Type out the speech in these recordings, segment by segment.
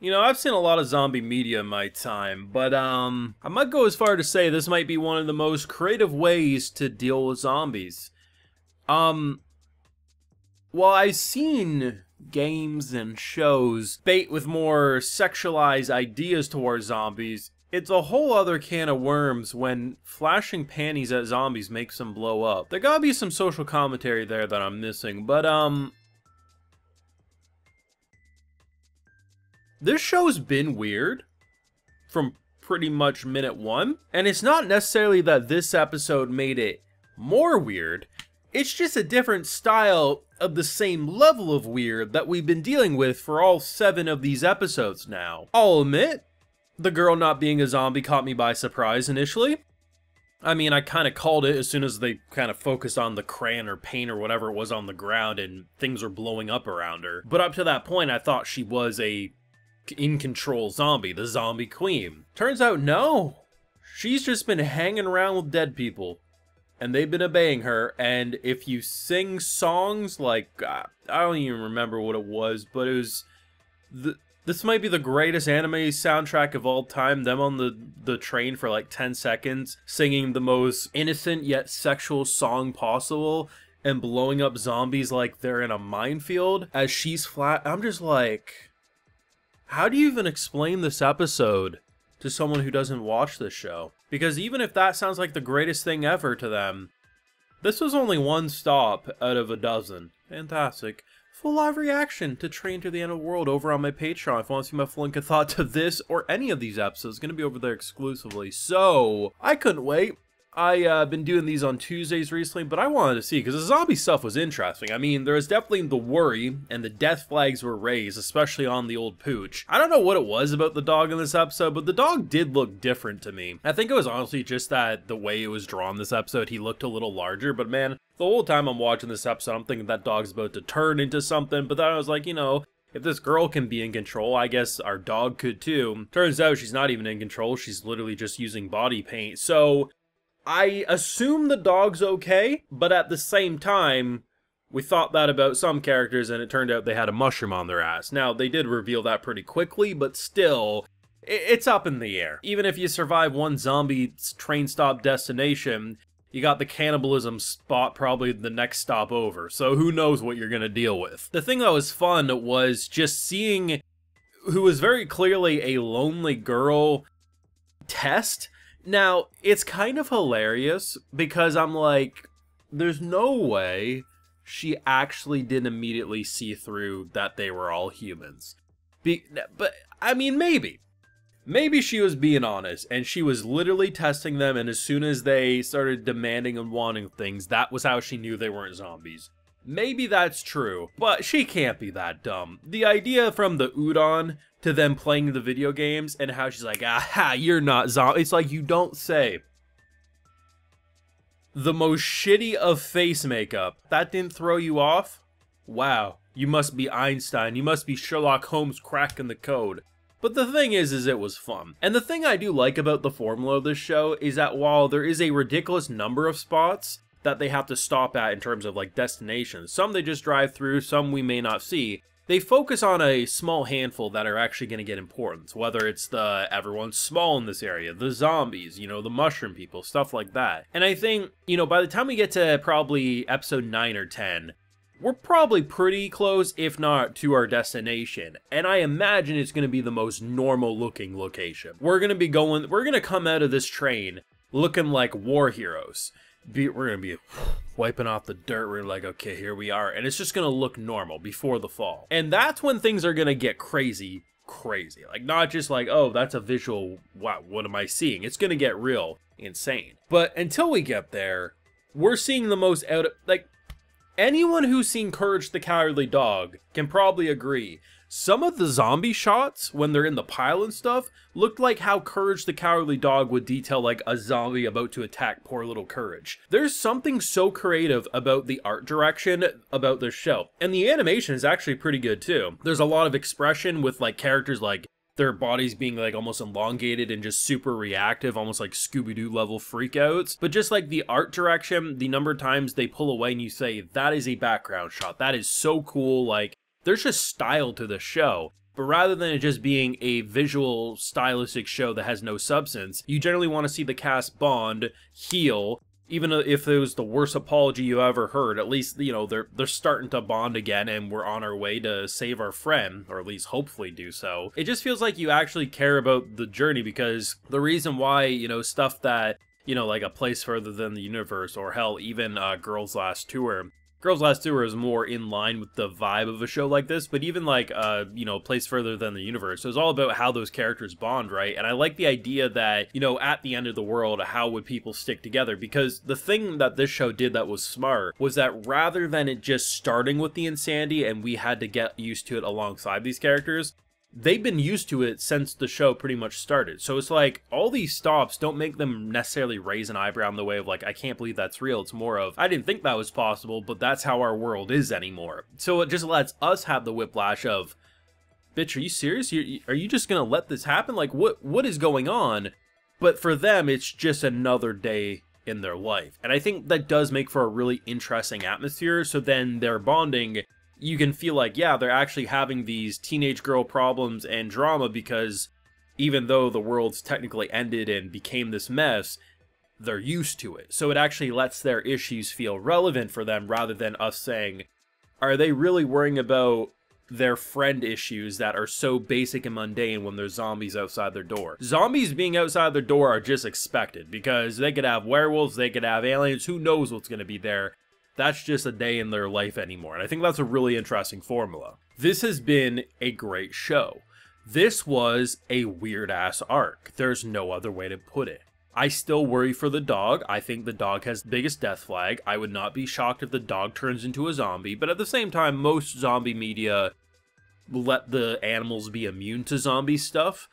You know, I've seen a lot of zombie media in my time, but I might go as far to say this might be one of the most creative ways to deal with zombies. While I've seen games and shows bait with more sexualized ideas towards zombies, it's a whole other can of worms when flashing panties at zombies makes them blow up. There gotta be some social commentary there that I'm missing, but this show's been weird from pretty much minute one, and it's not necessarily that this episode made it more weird, it's just a different style of the same level of weird that we've been dealing with for all 7 of these episodes now. I'll admit, the girl not being a zombie caught me by surprise initially. I mean, I kind of called it as soon as they kind of focused on the crayon or paint or whatever it was on the ground and things were blowing up around her. But up to that point, I thought she was a in-control zombie, the zombie queen. Turns out, no. She's just been hanging around with dead people. And they've been obeying her, and if you sing songs like, I don't even remember what it was, but it was, this might be the greatest anime soundtrack of all time, them on the train for like 10 seconds, singing the most innocent yet sexual song possible, and blowing up zombies like they're in a minefield, as she's flat. I'm just like, how do you even explain this episode to someone who doesn't watch this show? Because even if that sounds like the greatest thing ever to them, this was only one stop out of a dozen. Fantastic. Full live reaction to Train to the End of the World over on my Patreon. If you want to see my full link of thought to this or any of these episodes, it's going to be over there exclusively. So, I couldn't wait. I've been doing these on Tuesdays recently, but I wanted to see, because the zombie stuff was interesting. I mean, there was definitely the worry, and the death flags were raised, especially on the old pooch. I don't know what it was about the dog in this episode, but the dog did look different to me. I think it was honestly just that the way it was drawn this episode, he looked a little larger, but man, the whole time I'm watching this episode, I'm thinking that dog's about to turn into something, but then I was like, you know, if this girl can be in control, I guess our dog could too. Turns out she's not even in control, she's literally just using body paint, so I assume the dog's okay, but at the same time, we thought that about some characters and it turned out they had a mushroom on their ass. Now, they did reveal that pretty quickly, but still, it's up in the air. Even if you survive one zombie train stop destination, you got the cannibalism spot probably the next stop over, so who knows what you're gonna deal with. The thing that was fun was just seeing who was very clearly a lonely girl test. Now, it's kind of hilarious because I'm like, there's no way she actually didn't immediately see through that they were all humans. But, I mean, maybe. Maybe she was being honest, and she was literally testing them, and as soon as they started demanding and wanting things, that was how she knew they weren't zombies. Maybe that's true, but she can't be that dumb. The idea from the udon to them playing the video games and how she's like, aha, you're not zombie. It's like, you don't say. The most shitty of face makeup. That didn't throw you off? Wow, you must be Einstein. You must be Sherlock Holmes cracking the code. But the thing is it was fun. And the thing I do like about the formula of this show is that while there is a ridiculous number of spots that they have to stop at in terms of like destinations, some they just drive through, some we may not see, they focus on a small handful that are actually going to get importance, whether it's the everyone's small in this area, the zombies, you know, the mushroom people, stuff like that. And I think, you know, by the time we get to probably episode 9 or 10, we're probably pretty close, if not to our destination. And I imagine it's going to be the most normal looking location. We're going to come out of this train looking like war heroes. We're going to be wiping off the dirt. We're like, okay, here we are. And it's just going to look normal before the fall. And that's when things are going to get crazy. Like, not just like, oh, that's a visual, wow, what am I seeing? It's going to get real insane. But until we get there, we're seeing the most like, anyone who's seen Courage the Cowardly Dog can probably agree. Some of the zombie shots, when they're in the pile and stuff, looked like how Courage the Cowardly Dog would detail like a zombie about to attack poor little Courage. There's something so creative about the art direction about this show. And the animation is actually pretty good too. There's a lot of expression with like characters like their bodies being like almost elongated and just super reactive, almost like Scooby-Doo level freakouts. But just like the art direction, the number of times they pull away and you say, that is a background shot. That is so cool. Like, there's just style to the show. But rather than it just being a visual, stylistic show that has no substance, you generally want to see the cast bond, heal, even if it was the worst apology you ever heard. At least, you know, they're starting to bond again, and we're on our way to save our friend, or at least hopefully do so. It just feels like you actually care about the journey, because the reason why, you know, stuff that, you know, like A Place Further Than the Universe, or hell, even Girls' Last Tour. Girls' Last Tour is more in line with the vibe of a show like this, but even like, you know, Place Further Than the Universe, it was all about how those characters bond, right? And I like the idea that, you know, at the end of the world, how would people stick together? Because the thing that this show did that was smart was that rather than it just starting with the insanity and we had to get used to it alongside these characters, they've been used to it since the show pretty much started. So it's like, all these stops don't make them necessarily raise an eyebrow in the way of like, I can't believe that's real. It's more of, I didn't think that was possible, but that's how our world is anymore. So it just lets us have the whiplash of, bitch, are you serious? Are you just gonna let this happen? Like, what is going on? But for them, it's just another day in their life. And I think that does make for a really interesting atmosphere. So then they're bonding, you can feel like, yeah, they're actually having these teenage girl problems and drama, because even though the world's technically ended and became this mess, they're used to it. So it actually lets their issues feel relevant for them, rather than us saying, are they really worrying about their friend issues that are so basic and mundane when there's zombies outside their door? Zombies being outside their door are just expected, because they could have werewolves, they could have aliens, who knows what's going to be there. That's just a day in their life anymore, and I think that's a really interesting formula. This has been a great show. This was a weird-ass arc. There's no other way to put it. I still worry for the dog. I think the dog has the biggest death flag. I would not be shocked if the dog turns into a zombie, but at the same time, most zombie media let the animals be immune to zombie stuff.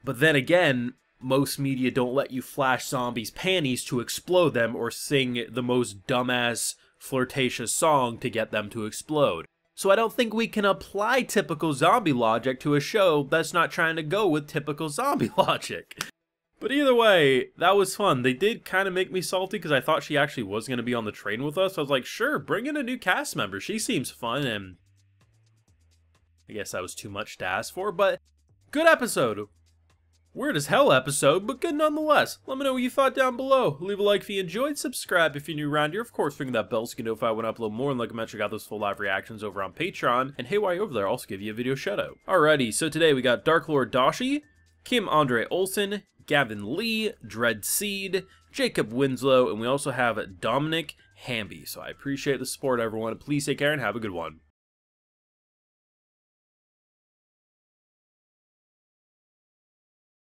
But then again, most media don't let you flash zombies' panties to explode them, or sing the most dumbass, flirtatious song to get them to explode. So I don't think we can apply typical zombie logic to a show that's not trying to go with typical zombie logic. But either way, that was fun. They did kind of make me salty, because I thought she actually was going to be on the train with us. I was like, sure, bring in a new cast member. She seems fun, and I guess that was too much to ask for, but good episode. Weird as hell episode, but good nonetheless. Let me know what you thought down below. Leave a like if you enjoyed, subscribe if you're new around here. Of course, ring that bell so you can know if I want to upload more, and like I mentioned, check out those full live reactions over on Patreon. And hey, while you're over there, I'll also give you a video shout out. Alrighty, so today we got Dark Lord Dashi, Kim Andre Olsen, Gavin Lee, Dread Seed, Jacob Winslow, and we also have Dominic Hamby. So I appreciate the support, everyone. Please take care and have a good one.